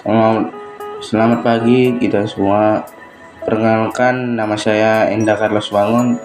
Selamat, selamat pagi kita semua. Perkenalkan, nama saya Enda Carlos Bangun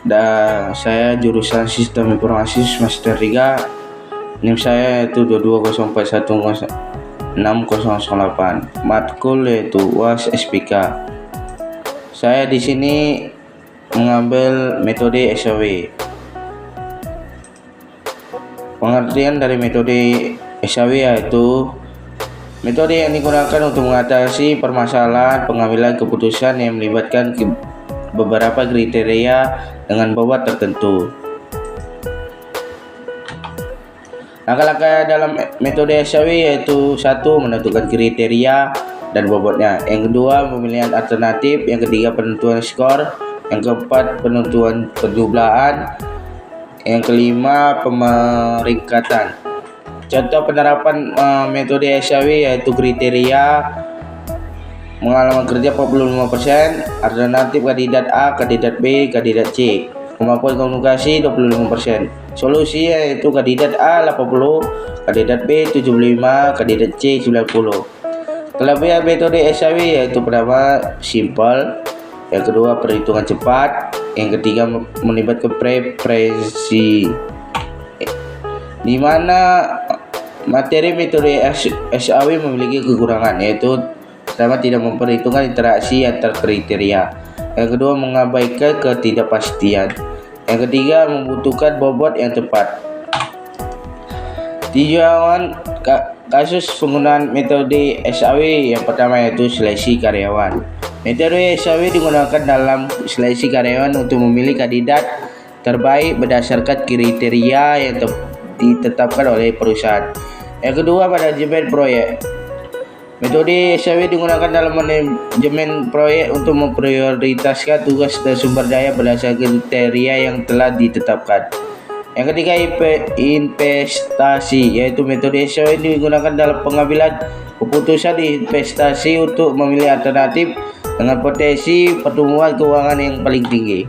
dan saya jurusan Sistem Informasi Semester 3. NIM saya yaitu 2204106008. Matkul yaitu UAS SPK. Saya di sini mengambil metode SAW. Pengertian dari metode SAW yaitu metode yang digunakan untuk mengatasi permasalahan pengambilan keputusan yang melibatkan beberapa kriteria dengan bobot tertentu. Langkah-langkah dalam metode SAW yaitu: 1. Menentukan kriteria dan bobotnya. Yang kedua, pemilihan alternatif. Yang ketiga, penentuan skor. Yang keempat, penentuan penjumlahan. Yang kelima, pemeringkatan. Contoh penerapan metode SAW yaitu kriteria: pengalaman kerja 45%, alternatif kandidat A, kandidat B, kandidat C, kemampuan komunikasi 25%. Solusi yaitu kandidat A 80, kandidat B 75, kandidat C 90. Kelebihan metode SAW yaitu pertama, simple. Yang kedua, perhitungan cepat. Yang ketiga, melibatkan preferensi, di mana materi metode SAW memiliki kekurangan, yaitu pertama, tidak memperhitungkan interaksi antar kriteria. Yang kedua, mengabaikan ketidakpastian. Yang ketiga, membutuhkan bobot yang tepat. Tinjauan kasus penggunaan metode SAW yang pertama yaitu seleksi karyawan. Metode SAW digunakan dalam seleksi karyawan untuk memilih kandidat terbaik berdasarkan kriteria yang ditetapkan oleh perusahaan. Yang kedua, manajemen proyek. Metode SAW digunakan dalam manajemen proyek untuk memprioritaskan tugas dan sumber daya berdasarkan kriteria yang telah ditetapkan. Yang ketiga, investasi, yaitu metode SAW digunakan dalam pengambilan keputusan investasi untuk memilih alternatif dengan potensi pertumbuhan keuangan yang paling tinggi.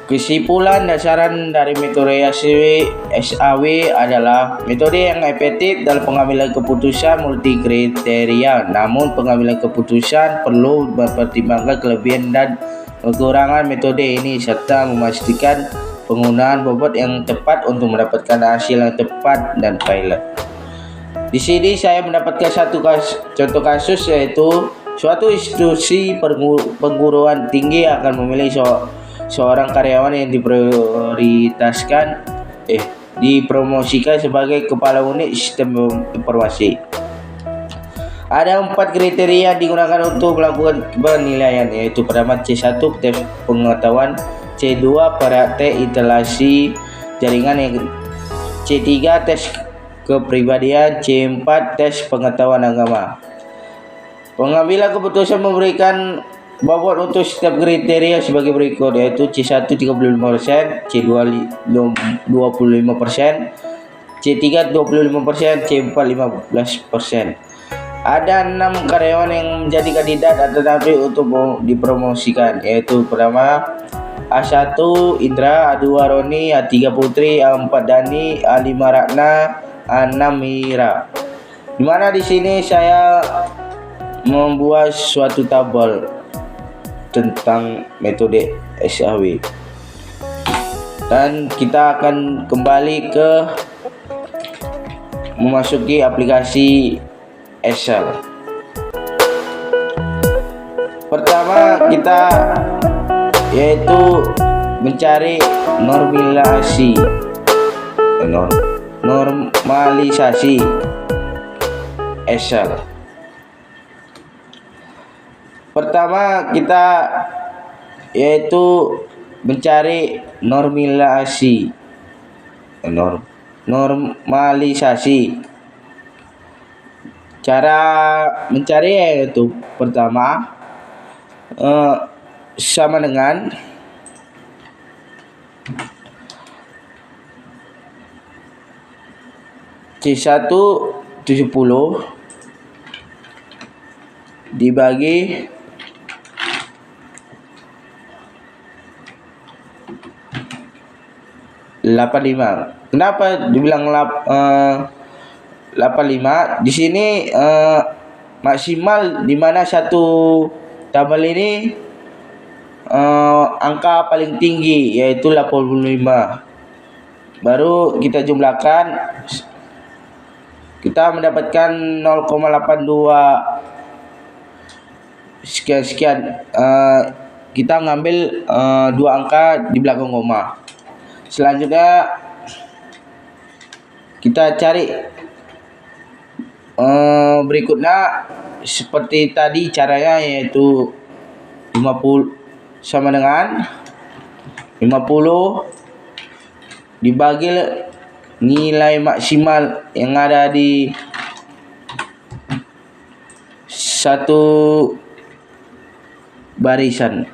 Kesimpulan dan saran dari metode SAW adalah metode yang efektif dalam pengambilan keputusan multi kriteria. Namun pengambilan keputusan perlu mempertimbangkan kelebihan dan kekurangan metode ini serta memastikan penggunaan bobot yang tepat untuk mendapatkan hasil yang tepat dan pilot. Di sini saya mendapatkan satu contoh kasus, yaitu suatu institusi perguruan tinggi akan memilih seorang karyawan yang dipromosikan sebagai kepala unit sistem informasi. Ada 4 kriteria yang digunakan untuk melakukan penilaian, yaitu pertama, C1 tes pengetahuan, C2 praktek instalasi jaringan, yang C3 tes kepribadian, C4 tes pengetahuan agama. Pengambilan keputusan memberikan bobot untuk setiap kriteria sebagai berikut, yaitu C1 35%, C2 25%, C3 25%, C4 15%. Ada 6 karyawan yang menjadi kandidat alternatif untuk dipromosikan, yaitu pertama, A1 Indra, A2 Roni, A3 Putri, A4 Dani, A5 Ratna, A6 Mira. Dimana di sini saya membuat suatu tabel tentang metode SAW, dan kita akan kembali ke memasuki aplikasi Excel. Pertama, kita yaitu mencari normalisasi Excel. Pertama, kita yaitu mencari normalisasi. Cara mencari yaitu pertama, sama dengan C1 70 dibagi 85. Kenapa dibilang 85. Di sini maksimal di mana satu tabel ini angka paling tinggi yaitu 85. Baru kita jumlahkan, kita mendapatkan 0,82 sekian. Kita ngambil dua angka di belakang koma. Selanjutnya kita cari berikutnya seperti tadi caranya, yaitu 50 sama dengan 50 dibagi nilai maksimal yang ada di satu barisan.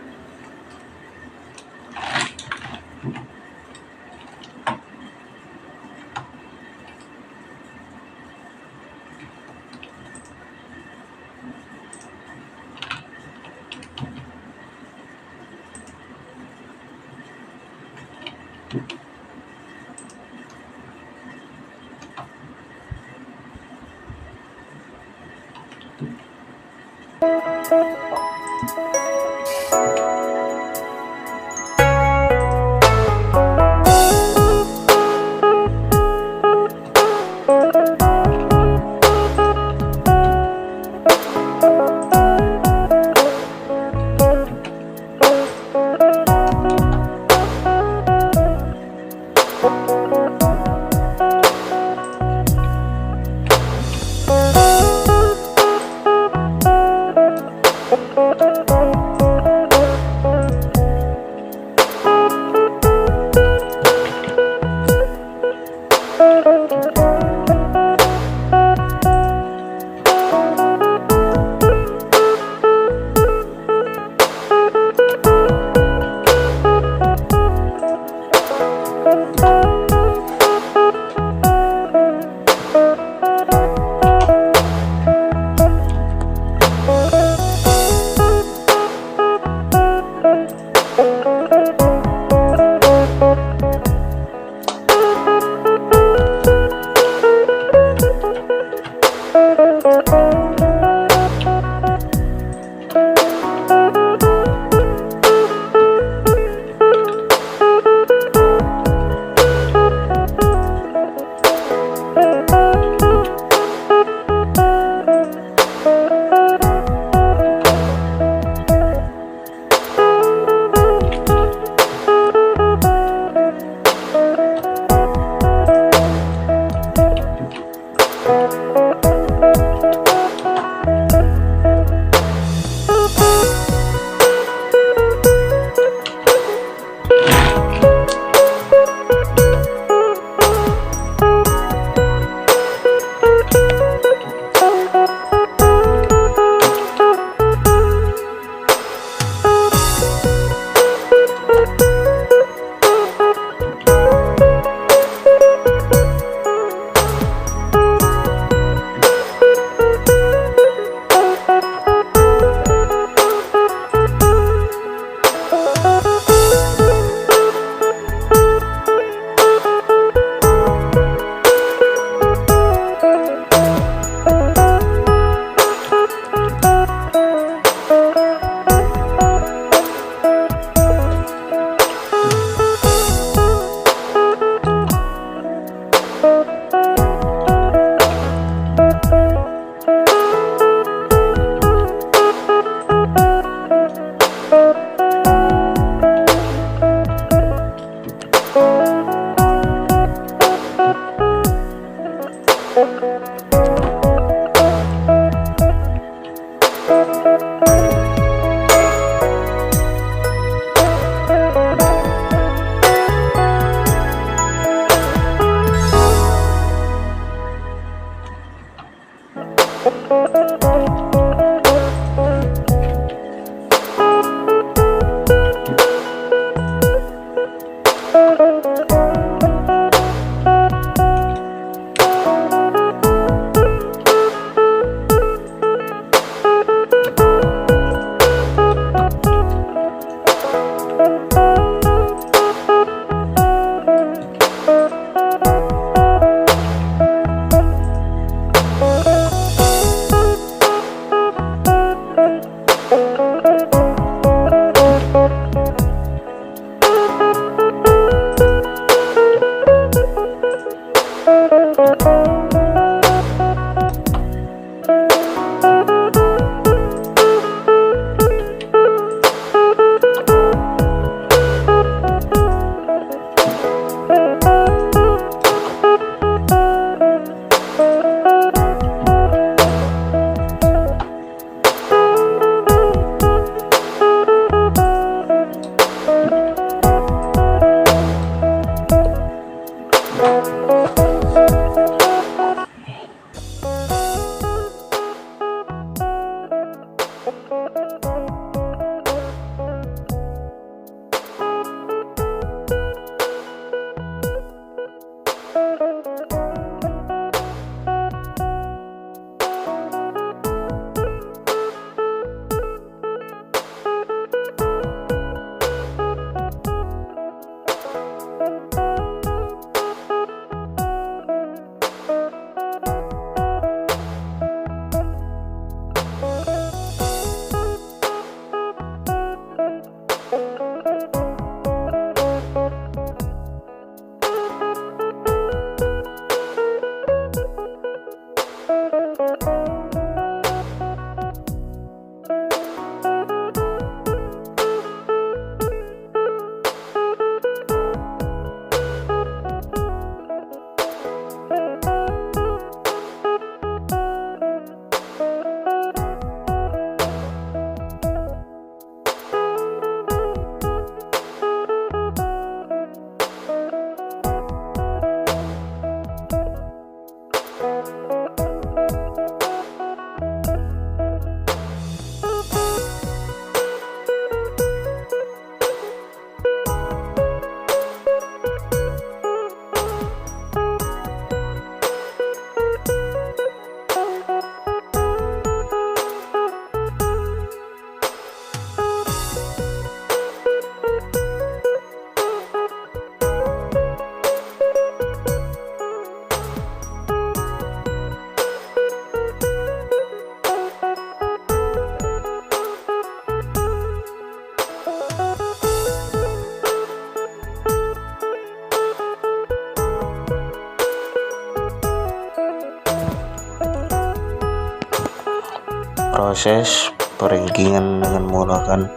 memproses perankingan dengan menggunakan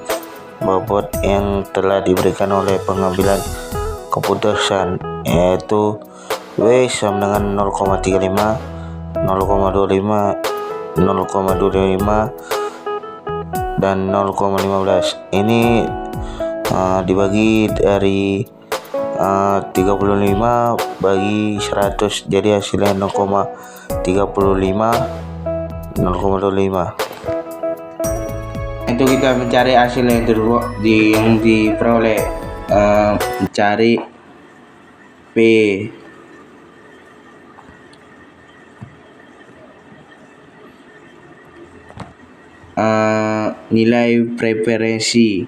bobot yang telah diberikan oleh pengambilan keputusan, yaitu W sama dengan 0,35, 0,25, 0,25 dan 0,15. Ini dibagi dari 35 bagi 100, jadi hasilnya 0,35, 0,25. Itu kita mencari hasil yang diperoleh, mencari P nilai preferensi.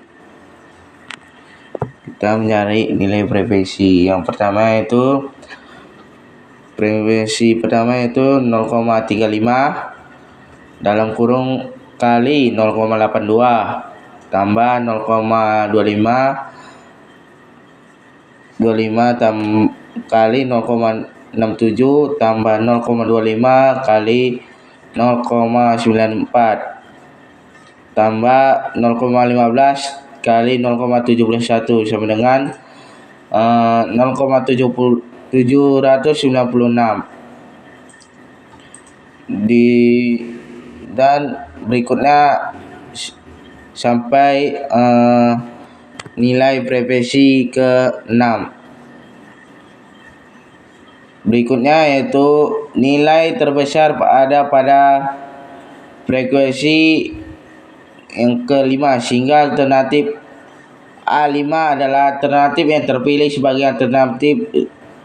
Kita mencari nilai preferensi. Yang pertama itu preferensi pertama itu 0,35 dalam kurung kali 0,82 tambah 0,25 kali 0,67 tambah 0,25 kali 0,94 tambah 0,15 kali 0,71 sama dengan 0,796 dan berikutnya sampai nilai preferensi ke-6. Berikutnya yaitu nilai terbesar ada pada frekuensi yang ke-5, sehingga alternatif A5 adalah alternatif yang terpilih sebagai alternatif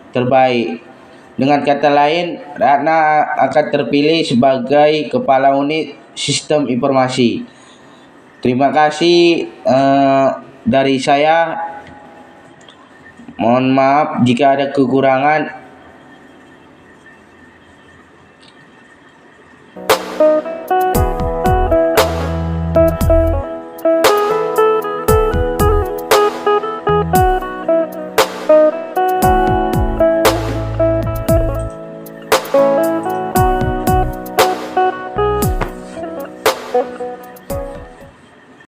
terbaik. Dengan kata lain, Ratna akan terpilih sebagai kepala unit sistem informasi. Terima kasih dari saya. Mohon maaf jika ada kekurangan.